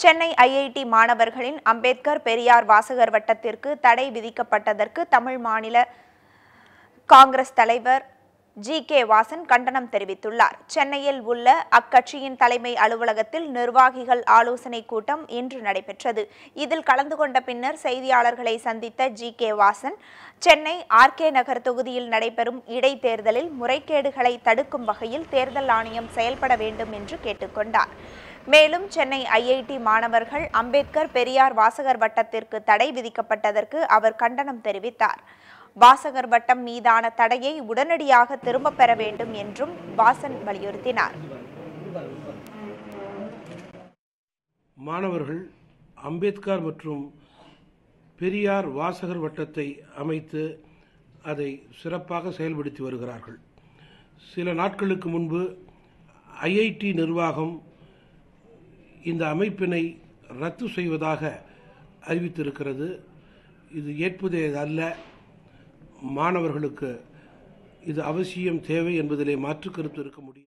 Chennai IIT மாணவர்களின் அம்பேத்கர் பெரியார் வாசகர் வட்டத்திற்கு தடை விதிக்கப்பட்டதற்கு தமிழ் மாநில காங்கிரஸ் தலைவர் ஜி.கே. வாசன் கண்டனம் தெரிவித்துள்ளார். சென்னையில் உள்ள அக்கட்சியின் தலைமை அலுவலகத்தில் நிர்வாகிகள் ஆலோசனை கூட்டம் இன்று நடைபெற்றது. இதில் கலந்து கொண்ட பின்னர் செய்தியாளர்களை சந்தித்த ஜி.கே. வாசன், சென்னை ஆர்.கே. நகர் தொகுதியில் நடைபெறும் இடைத்தேர்தலில் முறைகேடுகளை தடுக்கும் வகையில் தேர்தல் ஆணையம் செயல்பட வேண்டும் என்று கேட்டுக்கொண்டார். மேலும் சென்னை ஐஐடி மாணவர்கள் அம்பேத்கர் பெரியார் வாசகர் வட்டத்திற்கு தடை விதிக்கப்பட்டதற்கு அவர் கண்டனம் தெரிவித்தார். வாசகர் வட்டம் மீதான தடையை உடனடியாக திரும்பப் பெற வேண்டும் என்றும் வாசன் வலியுறுத்தினார். மாணவர்கள் அம்பேத்கர் மற்றும் பெரியார் வாசகர் வட்டத்தை அமைத்து அதை சிறப்பாக செயல்படுத்தி வருகிறார்கள். சில நாட்களுக்கு முன்பு ஐஐடி நிர்வாகம் இந்த அமைப்பினை ரத்து செய்வதாக அறிவித்திருக்கிறது. இது ஏற்புடையது அல்ல. மாணவர்களுக்கு இது அவசியம் தேவை என்பதிலே மாற்று கருத்து இருக்க முடியும்.